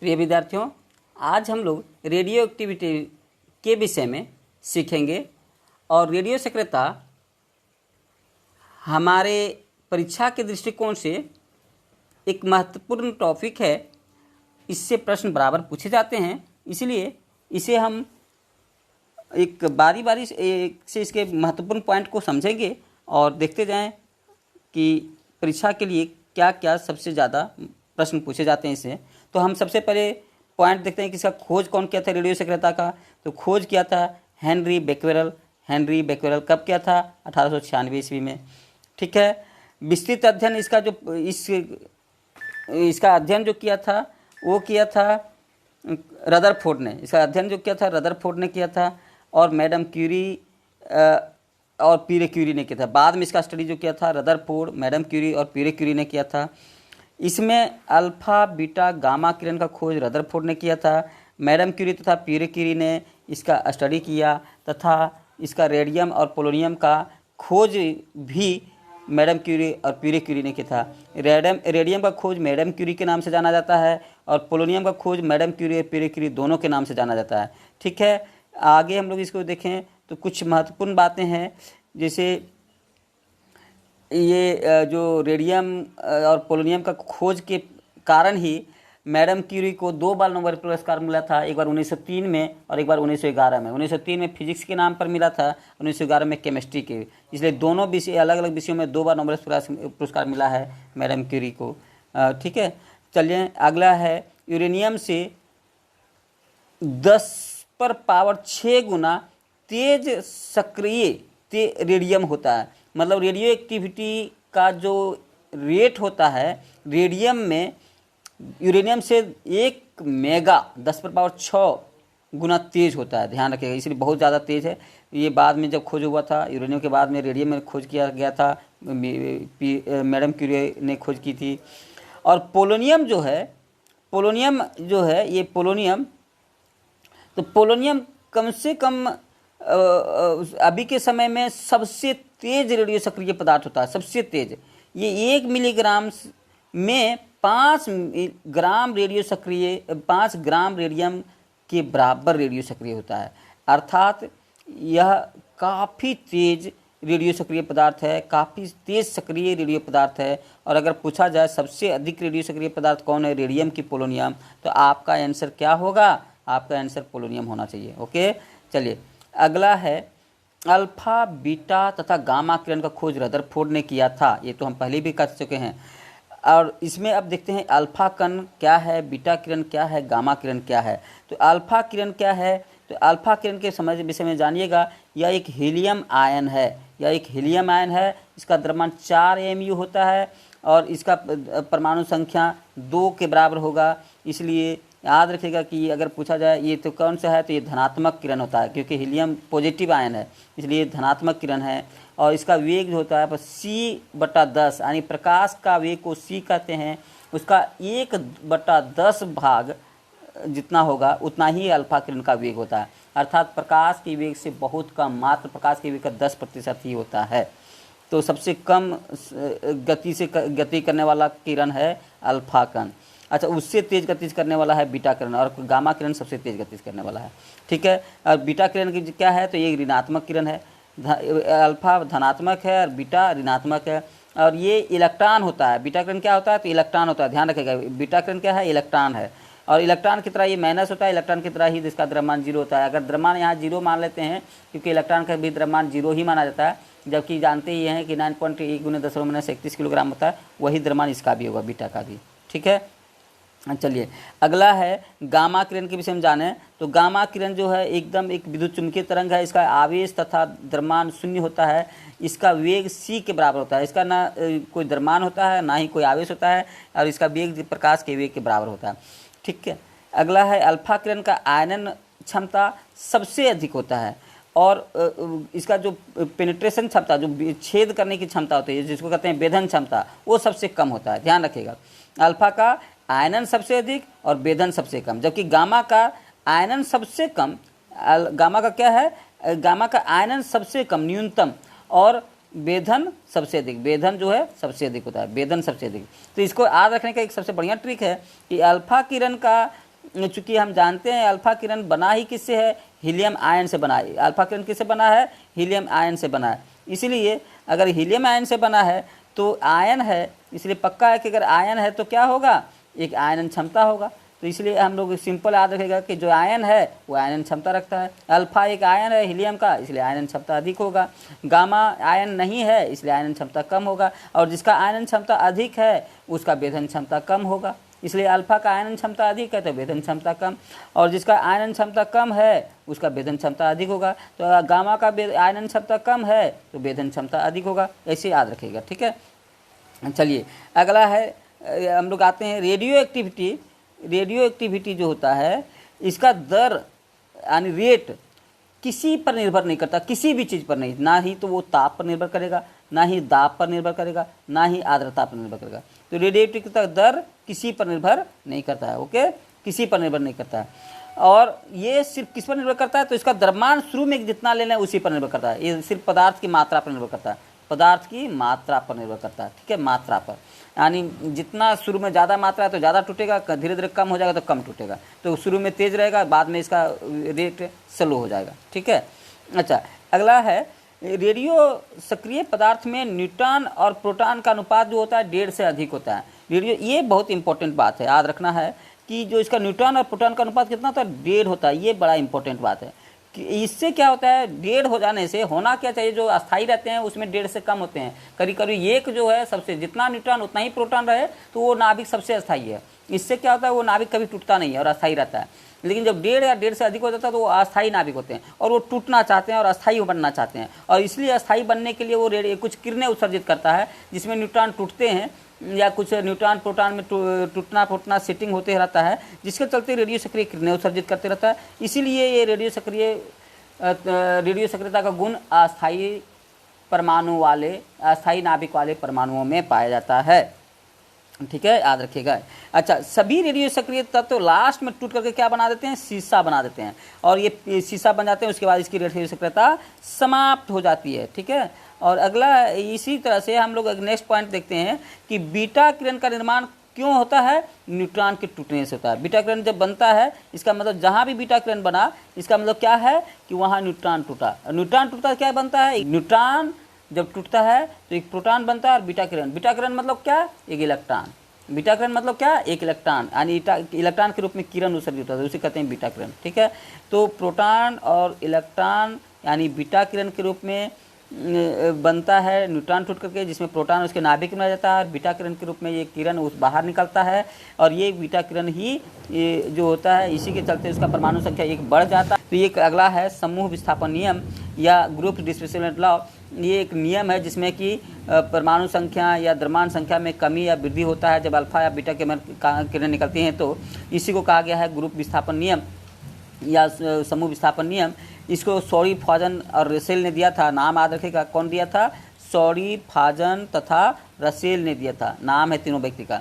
प्रिय विद्यार्थियों, आज हम लोग रेडियो एक्टिविटी के विषय में सीखेंगे और रेडियो सक्रियता हमारे परीक्षा के दृष्टिकोण से एक महत्वपूर्ण टॉपिक है। इससे प्रश्न बराबर पूछे जाते हैं, इसलिए इसे हम एक बारी बारी से इसके महत्वपूर्ण पॉइंट को समझेंगे और देखते जाएं कि परीक्षा के लिए क्या क्या सबसे ज़्यादा प्रश्न पूछे जाते हैं इससे। तो हम सबसे पहले पॉइंट देखते हैं कि इसका खोज कौन किया था रेडियो सक्रियता का। तो खोज किया था हेनरी बेक्वेरेल। हेनरी बेक्वेरेल कब किया था? 1896 ईस्वी में। ठीक है। विस्तृत अध्ययन इसका अध्ययन जो किया था वो किया था रदरफोर्ड ने। इसका अध्ययन जो किया था रदरफोर्ड ने किया था और मैडम क्यूरी और पीरे क्यूरी ने किया था। बाद में इसका स्टडी जो किया था रदरफोर्ड, मैडम क्यूरी और पीरे क्यूरी ने किया था। इसमें अल्फा बीटा गामा किरण का खोज रदरफोर्ड ने किया था। मैडम क्यूरी तथा पीरे क्यूरी ने इसका स्टडी किया तथा इसका रेडियम और पोलोनियम का खोज भी मैडम क्यूरी और पीरे क्यूरी ने किया था। रेडियम का खोज मैडम क्यूरी के नाम से जाना जाता है और पोलोनियम का खोज मैडम क्यूरी और पीरे क्यूरी दोनों के नाम से जाना जाता है। ठीक है। आगे हम लोग इसको देखें तो कुछ महत्वपूर्ण बातें हैं, जैसे ये जो रेडियम और पोलोनियम का खोज के कारण ही मैडम क्यूरी को 2 बार नोबेल पुरस्कार मिला था, एक बार 1903 में और एक बार 1911 में। 1903 में फिजिक्स के नाम पर मिला था, 1911 में केमिस्ट्री के। इसलिए दोनों विषय अलग अलग विषयों में 2 बार नोबेल पुरस्कार मिला है मैडम क्यूरी को। ठीक है। चलिए अगला है यूरेनियम से 10⁻6 गुना तेज सक्रिय रेडियम होता है। मतलब रेडियो एक्टिविटी का जो रेट होता है रेडियम में यूरेनियम से 1 मेगा 10⁻6 गुना तेज होता है। ध्यान रखिएगा, इसलिए बहुत ज़्यादा तेज है। ये बाद में जब खोज हुआ था यूरेनियम के बाद में रेडियम में खोज किया गया था, मैडम क्यूरी ने खोज की थी। और पोलोनियम जो है ये पोलोनियम, तो पोलोनियम कम से कम अभी के समय में सबसे तेज रेडियो सक्रिय पदार्थ होता है, सबसे तेज। ये 1 मिलीग्राम में 5 ग्राम रेडियम के बराबर रेडियो सक्रिय होता है। अर्थात यह काफ़ी तेज रेडियो सक्रिय पदार्थ है, काफ़ी तेज सक्रिय रेडियो पदार्थ है। और अगर पूछा जाए सबसे अधिक रेडियो सक्रिय पदार्थ कौन है, रेडियम की पोलोनियम, तो आपका आंसर क्या होगा? आपका आंसर पोलोनियम होना चाहिए। ओके। चलिए अगला है अल्फा बीटा तथा गामा किरण का खोज रदरफोर्ड ने किया था। ये तो हम पहले भी कर चुके हैं। और इसमें अब देखते हैं अल्फा कण क्या है, बीटा किरण क्या है, गामा किरण क्या है। तो अल्फा किरण क्या है? तो अल्फा किरण के समझ विषय में जानिएगा, यह एक हीलियम आयन है। इसका द्रव्यमान 4 mu होता है और इसका परमाणु संख्या 2 के बराबर होगा। इसलिए याद रखिएगा कि अगर पूछा जाए ये तो कौन सा है, तो ये धनात्मक किरण होता है, क्योंकि हीलियम पॉजिटिव आयन है इसलिए धनात्मक किरण है। और इसका वेग जो होता है c/10, यानी प्रकाश का वेग को c कहते हैं, उसका 1/10 भाग जितना होगा उतना ही अल्फा किरण का वेग होता है। अर्थात प्रकाश के वेग से बहुत कम, मात्र प्रकाश के वेग का 10% ही होता है। तो सबसे कम गति करने वाला किरण है अल्फा कण। अच्छा, उससे तेज गति करने वाला है बीटा किरण और गामा किरण सबसे तेज गति करने वाला है। ठीक है। और बीटा किरण की क्या है, तो ये ऋणात्मक किरण है। अल्फा धनात्मक है और बीटा ऋणात्मक है। और ये इलेक्ट्रॉन होता है। बीटा किरण क्या होता है, तो इलेक्ट्रॉन होता है। ध्यान रखिएगा, बीटा किरण क्या है, इलेक्ट्रॉन है। और इलेक्ट्रॉन की तरह ये माइनस होता है, इलेक्ट्रॉन की तरह ही इसका द्रव्यमान 0 होता है। अगर द्रव्यमान यहाँ 0 मान लेते हैं, क्योंकि इलेक्ट्रॉन का भी द्रव्यमान 0 ही माना जाता है, जबकि जानते ही हैं कि 9.1 × 10⁻31 किलोग्राम होता है, वही द्रव्यमान इसका भी होगा, बीटा का भी। ठीक है। चलिए अगला है गामा किरण के विषय में जाने। तो गामा किरण जो है एकदम एक विद्युत चुम्बकीय तरंग है। इसका आवेश तथा द्रव्यमान 0 होता है। इसका वेग c के बराबर होता है। इसका ना कोई द्रव्यमान होता है ना ही कोई आवेश होता है, और इसका वेग प्रकाश के वेग के बराबर होता है। ठीक है। अगला है अल्फा किरण का आयनन क्षमता सबसे अधिक होता है और इसका जो पेनिट्रेशन क्षमता, जो छेद करने की क्षमता होती है, जिसको कहते हैं भेदन क्षमता, वो सबसे कम होता है। ध्यान रखिएगा, अल्फा का आयनन सबसे अधिक और भेदन सबसे कम, जबकि गामा का आयनन सबसे कम। गामा का क्या है, गामा का आयनन सबसे कम न्यूनतम और भेदन सबसे अधिक। भेदन जो है सबसे अधिक होता है, भेदन सबसे अधिक। तो इसको याद रखने का एक सबसे बढ़िया ट्रिक है कि अल्फा किरण का चूंकि हम जानते हैं अल्फा किरण बना ही किससे है, हीलियम आयन से बना है। अल्फा किरण किससे बना है, हीलियम आयन से बना है। इसलिए अगर हीलियम आयन से बना है तो आयन है, इसलिए पक्का है कि अगर आयन है तो क्या होगा, एक आयनन क्षमता होगा। तो इसलिए हम लोग सिंपल याद रखेगा कि जो आयन है वो आयनन क्षमता रखता है। अल्फा एक आयन है हीलियम का, इसलिए आयनन क्षमता अधिक होगा। गामा आयन नहीं है, इसलिए आयनन क्षमता कम होगा। और जिसका आयनन क्षमता अधिक है उसका भेदन क्षमता कम होगा। इसलिए अल्फा का आयनन क्षमता अधिक है तो भेदन क्षमता कम, और जिसका आयनन क्षमता कम है उसका भेदन क्षमता अधिक होगा। तो गामा का आयनन क्षमता कम है तो भेदन क्षमता अधिक होगा। ऐसे याद रखिएगा, ठीक है। चलिए अगला है, हम लोग आते हैं रेडियो एक्टिविटी। रेडियो एक्टिविटी जो होता है इसका दर यानी रेट किसी पर निर्भर नहीं करता, किसी भी चीज़ पर नहीं, ना ही तो वो ताप पर निर्भर करेगा, ना ही दाब पर निर्भर करेगा, ना ही आर्द्रता पर निर्भर करेगा। तो रेडियो एक्टिविटी का दर किसी पर निर्भर नहीं करता है, ओके, किसी पर निर्भर नहीं करता है। और ये सिर्फ किस पर निर्भर करता है, तो इसका द्रव्यमान शुरू में जितना लेना है उसी पर निर्भर करता है। ये सिर्फ पदार्थ की मात्रा पर निर्भर करता है, पदार्थ की मात्रा पर निर्भर करता है, ठीक है, मात्रा पर। यानी जितना शुरू में ज़्यादा मात्रा है तो ज़्यादा टूटेगा, धीरे धीरे कम हो जाएगा तो कम टूटेगा। तो शुरू में तेज़ रहेगा, बाद में इसका रेट स्लो हो जाएगा, ठीक है। अच्छा, अगला है रेडियो सक्रिय पदार्थ में न्यूट्रॉन और प्रोटॉन का अनुपात जो होता है 1.5 से अधिक होता है। रेडियो, ये बहुत इंपॉर्टेंट बात है, याद रखना है कि जो इसका न्यूट्रॉन और प्रोटॉन का अनुपात कितना होता है, 1.5 होता है। ये बड़ा इंपॉर्टेंट बात है कि इससे क्या होता है, 1.5 हो जाने से होना क्या चाहिए, जो अस्थाई रहते हैं उसमें 1.5 से कम होते हैं। करीब करीब एक जो है सबसे, जितना न्यूट्रॉन उतना ही प्रोटॉन रहे तो वो नाभिक सबसे अस्थाई है। इससे क्या होता है, वो नाभिक कभी टूटता नहीं है और अस्थाई रहता है। लेकिन जब 1.5 या 1.5 से अधिक हो जाता है तो वो अस्थाई नाभिक होते हैं और वो टूटना चाहते हैं और अस्थाई बनना चाहते हैं। और इसलिए अस्थाई बनने के लिए वो कुछ किरणें उत्सर्जित करता है जिसमें न्यूट्रॉन टूटते हैं या कुछ न्यूट्रॉन प्रोटॉन में टूटना फूटना सेटिंग होते रहता है, जिसके चलते रेडियो सक्रिय किरणें उत्सर्जित करते रहता है। इसीलिए ये रेडियो सक्रियता का गुण अस्थाई परमाणु वाले, अस्थाई नाभिक वाले परमाणुओं में पाया जाता है, ठीक है, याद रखिएगा। अच्छा, सभी रेडियो सक्रिय तत्व लास्ट में टूट करके क्या बना देते हैं, शीशा बना देते हैं, और ये शीशा बन जाते हैं। उसके बाद इसकी रेडियो सक्रियता समाप्त हो जाती है, ठीक है। और अगला इसी तरह से हम लोग नेक्स्ट पॉइंट देखते हैं कि बीटा किरण का निर्माण क्यों होता है, न्यूट्रॉन के टूटने से होता है। बीटा किरण जब बनता है इसका मतलब जहाँ भी बीटा किरण बना इसका मतलब क्या है कि वहाँ न्यूट्रॉन टूटा। न्यूट्रॉन टूटा क्या बनता है, न्यूट्रॉन जब टूटता है तो एक प्रोटॉन बनता है और बीटा किरण मतलब क्या, एक इलेक्ट्रॉन। बीटा किरण मतलब क्या, एक इलेक्ट्रॉन, यानी इलेक्ट्रॉन के रूप में किरण उत्सर्जित होता है, उसे कहते हैं बीटा किरण, ठीक है। तो प्रोटॉन और इलेक्ट्रॉन यानी बीटा किरण के रूप में बनता है न्यूट्रॉन टूट करके, जिसमें प्रोटॉन उसके नाभिक में आ जाता है और बीटा किरण के रूप में ये किरण उस बाहर निकलता है। और ये बीटा किरण ही ये जो होता है, इसी के चलते उसका परमाणु संख्या 1 बढ़ जाता है। तो ये अगला है समूह विस्थापन नियम या ग्रुप डिस्प्लेसमेंट लॉ। ये एक नियम है जिसमें कि परमाणु संख्या या द्रव्यमान संख्या में कमी या वृद्धि होता है जब अल्फा या बीटा किरण निकलती हैं। तो इसी को कहा गया है ग्रुप विस्थापन नियम या समूह विस्थापन नियम। इसको सॉरी फाजन और रसेल ने दिया था, नाम याद रखेगा, कौन दिया था, सॉरी फाजन तथा रसेल ने दिया था, नाम है तीनों व्यक्ति का।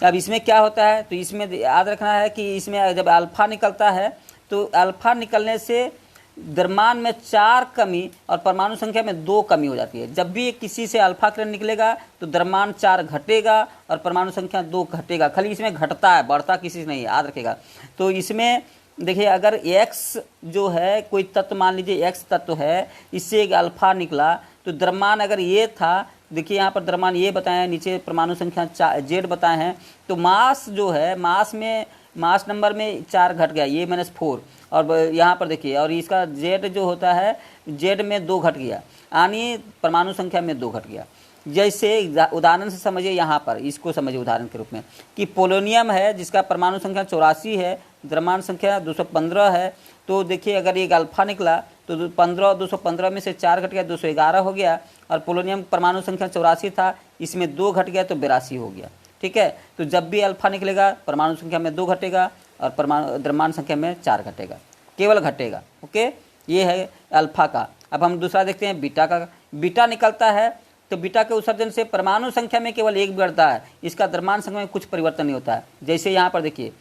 अब इसमें क्या होता है, तो इसमें याद रखना है कि इसमें जब अल्फा निकलता है तो अल्फा निकलने से द्रव्यमान में 4 कमी और परमाणु संख्या में 2 कमी हो जाती है। जब भी किसी से अल्फा किरण निकलेगा तो द्रव्यमान 4 घटेगा और परमाणु संख्या 2 घटेगा। खाली इसमें घटता है, बढ़ता किसी से नहीं, याद रखेगा। तो इसमें देखिए, अगर x जो है कोई तत्व, मान लीजिए x तत्व है, इससे एक अल्फा निकला तो द्रव्यमान अगर ये था, देखिए यहाँ पर द्रव्यमान ये बताए हैं, नीचे परमाणु संख्या z बताए हैं। तो मास जो है, मास नंबर में 4 घट गया, ये -4, और यहाँ पर देखिए, और इसका z जो होता है, z में 2 घट गया, यानी परमाणु संख्या में 2 घट गया। जैसे उदाहरण से समझिए, यहाँ पर इसको समझिए उदाहरण के रूप में कि पोलोनियम है जिसका परमाणु संख्या 84 है, द्रव्यमान संख्या 215 है। तो देखिए, अगर एक अल्फा निकला तो 215 में से 4 घट गया, 211 हो गया, और पोलोनियम परमाणु संख्या 84 था, इसमें 2 घट गया तो 82 हो गया, ठीक है। तो जब भी अल्फा निकलेगा परमाणु संख्या में 2 घटेगा और द्रव्यमान संख्या में 4 घटेगा, केवल घटेगा, ओके। ये है अल्फा का। अब हम दूसरा देखते हैं बीटा का। बीटा निकलता है तो बीटा के उत्सर्जन से परमाणु संख्या में केवल 1 बढ़ता है, इसका द्रव्यमान संख्या में कुछ परिवर्तन नहीं होता है। जैसे यहाँ पर देखिए,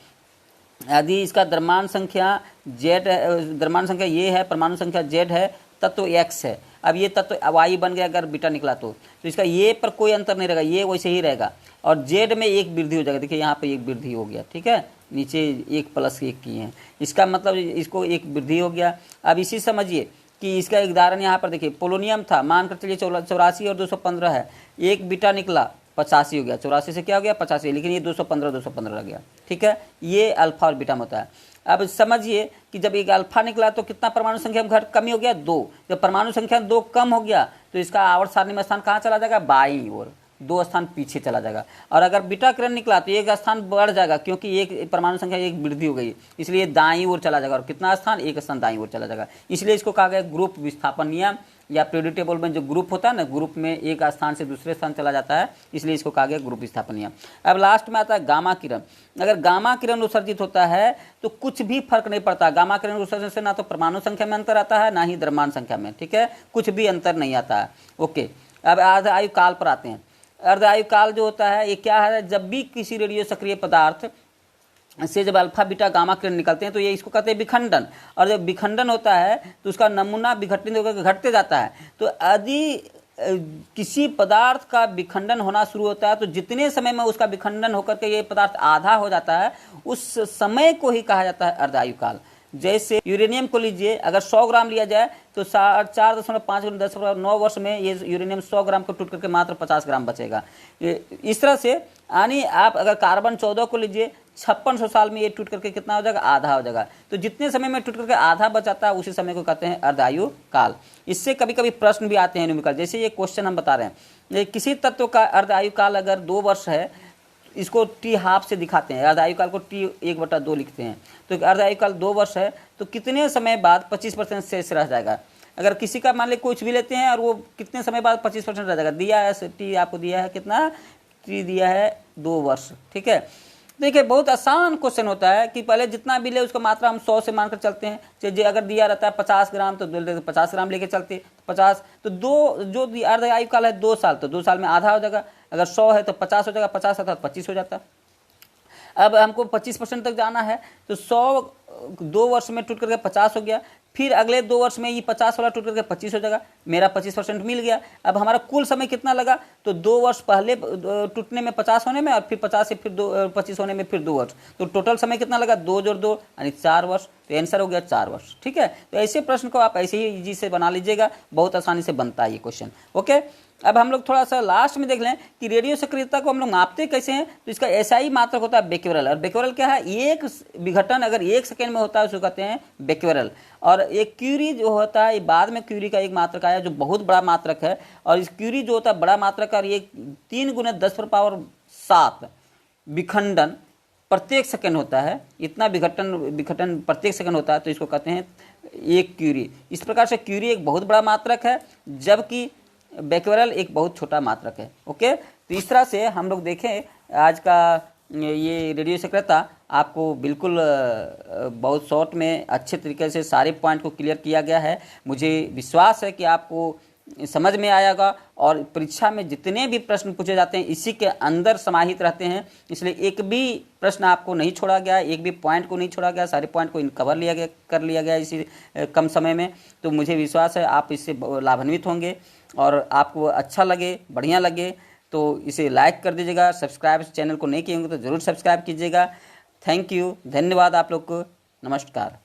यदि इसका द्रव्यमान संख्या z है, द्रव्यमान संख्या ये है, परमाणु संख्या z है, तत्व x है। अब ये तत्व y बन गया अगर बीटा निकला तो इसका ये पर कोई अंतर नहीं रहेगा, ये वैसे ही रहेगा, और z में 1 वृद्धि हो जाएगा। देखिए यहाँ पे 1 वृद्धि हो गया, ठीक है, नीचे 1 + 1 किए हैं, इसका मतलब इसको एक वृद्धि हो गया। अब इसी समझिए कि इसका एक उदाहरण यहाँ पर देखिए, पोलोनियम था, मानकर चलिए 84 और 215 है, एक बीटा निकला 85 हो गया, 84 से क्या हो गया 85, लेकिन ये 215 रह गया। ठीक है, ये अल्फा और बीटा में होता है। अब समझिए कि जब एक अल्फा निकला तो कितना परमाणु संख्या में कमी हो गया 2, जब परमाणु संख्या 2 कम हो गया तो इसका आवर्त सारणी में स्थान कहाँ चला जाएगा, बाईं ओर, 2 स्थान पीछे चला जाएगा। और अगर बीटा किरण निकला तो 1 स्थान बढ़ जाएगा, क्योंकि एक परमाणु संख्या 1 वृद्धि हो गई, इसलिए दाईं ओर चला जाएगा। और कितना स्थान, 1 स्थान दाईं ओर चला जाएगा। इसलिए इसको कहा गया ग्रुप विस्थापन नियम, या पीरियोडिक टेबल में जो ग्रुप होता है ना, ग्रुप में एक स्थान से दूसरे स्थान चला जाता है, इसलिए इसको कहा गया ग्रुप विस्थापन नियम। अब लास्ट में आता है गामा किरण। अगर गामा किरण उत्सर्जित होता है तो कुछ भी फर्क नहीं पड़ता। गामा किरण उत्सर्जन से ना तो परमाणु संख्या में अंतर आता है, ना ही द्रव्यमान संख्या में। ठीक है, कुछ भी अंतर नहीं आता है। ओके, अब अर्ध आयु काल पर आते हैं। अर्ध आयु काल जो होता है ये क्या है, जब भी किसी रेडियो सक्रिय पदार्थ से जब अल्फा बीटा गामा किरण निकलते हैं तो ये इसको कहते हैं विखंडन। और जब विखंडन होता है तो उसका नमूना विघटित होकर घटते जाता है। तो यदि किसी पदार्थ का विखंडन होना शुरू होता है तो जितने समय में उसका विखंडन होकर के ये पदार्थ आधा हो जाता है, उस समय को ही कहा जाता है अर्ध आयु काल। जैसे यूरेनियम को लीजिए, अगर 100 ग्राम लिया जाए तो 4.5 × 10⁹ वर्ष में ये यूरेनियम 100 ग्राम को टूट करके मात्र 50 ग्राम बचेगा। इस तरह से यानी आप अगर कार्बन 14 को लीजिए, 5600 साल में ये टूट करके कितना हो जाएगा, आधा हो जाएगा। तो जितने समय में टूट करके आधा बचाता है उसी समय को कहते हैं अर्ध आयु काल। इससे कभी कभी प्रश्न भी आते हैं न्यूमेरिकल, जैसे ये क्वेश्चन हम बता रहे हैं, किसी तत्व का अर्ध आयु काल अगर 2 वर्ष है, इसको T½ से दिखाते हैं, अर्ध आयु काल को T1/2 लिखते हैं। तो अर्ध आयु काल 2 वर्ष है तो कितने समय बाद 25% शेष रह जाएगा। अगर किसी का मान लीजिए कुछ भी लेते हैं और वो कितने समय बाद 25% रह जाएगा, दिया है T आपको दिया है कितना, T दिया है 2 वर्ष। ठीक है, देखिए बहुत आसान क्वेश्चन होता है कि पहले जितना भी ले उसका मात्रा हम 100 से मानकर चलते हैं। जो अगर दिया रहता है 50 ग्राम तो 50 ग्राम लेके चलते, 50 तो 2 जो अर्ध आयु काल है 2 साल, तो 2 साल में आधा हो जाएगा। अगर 100 है तो 50 हो जाएगा, 50 है तो 25 हो जाता। अब हमको 25% तक जाना है तो 100 2 वर्ष में टूट करके 50 हो गया, फिर अगले 2 वर्ष में ये 50 वाला टूट करके 25 हो जाएगा, मेरा 25% मिल गया। अब हमारा कुल समय कितना लगा, तो 2 वर्ष पहले टूटने में 50 होने में, और फिर 50 से फिर 25 होने में फिर 2 वर्ष, तो टोटल समय कितना लगा, 2 + 2 यानी 4 वर्ष। तो आंसर हो गया 4 वर्ष। ठीक है, तो ऐसे प्रश्न को आप ऐसे ही इजी से बना लीजिएगा, बहुत आसानी से बनता है ये क्वेश्चन। ओके, अब हम लोग थोड़ा सा लास्ट में देख लें कि रेडियो सक्रियता को हम लोग मापते कैसे हैं। तो इसका SI मात्रक होता है बेक्यूरेल, और बेक्यूरेल क्या है, एक विघटन अगर 1 सेकेंड में होता है उसको कहते हैं बेक्यूरेल। और एक क्यूरी जो होता है, बाद में क्यूरी का एक मात्रक आया जो बहुत बड़ा मात्रक है, और इस क्यूरी जो होता है बड़ा मात्रक, और ये 3 × 10⁻7 विखंडन प्रत्येक सेकंड होता है, इतना विघटन प्रत्येक सेकंड होता है, तो इसको कहते हैं एक क्यूरी। इस प्रकार से क्यूरी एक बहुत बड़ा मात्रक है, जबकि बेक्यूरेल एक बहुत छोटा मात्रक है। ओके, तो इस तरह से हम लोग देखें आज का ये रेडियो सक्रियता आपको बिल्कुल बहुत शॉर्ट में अच्छे तरीके से सारे पॉइंट को क्लियर किया गया है। मुझे विश्वास है कि आपको समझ में आएगा, और परीक्षा में जितने भी प्रश्न पूछे जाते हैं इसी के अंदर समाहित रहते हैं, इसलिए एक भी प्रश्न आपको नहीं छोड़ा गया, एक भी पॉइंट को नहीं छोड़ा गया, सारे पॉइंट को कवर कर लिया गया इसी कम समय में। तो मुझे विश्वास है आप इससे लाभान्वित होंगे, और आपको अच्छा लगे, बढ़िया लगे तो इसे लाइक कर दीजिएगा। सब्सक्राइब चैनल को नहीं किए होंगे तो ज़रूर सब्सक्राइब कीजिएगा। थैंक यू, धन्यवाद आप लोग को, नमस्कार।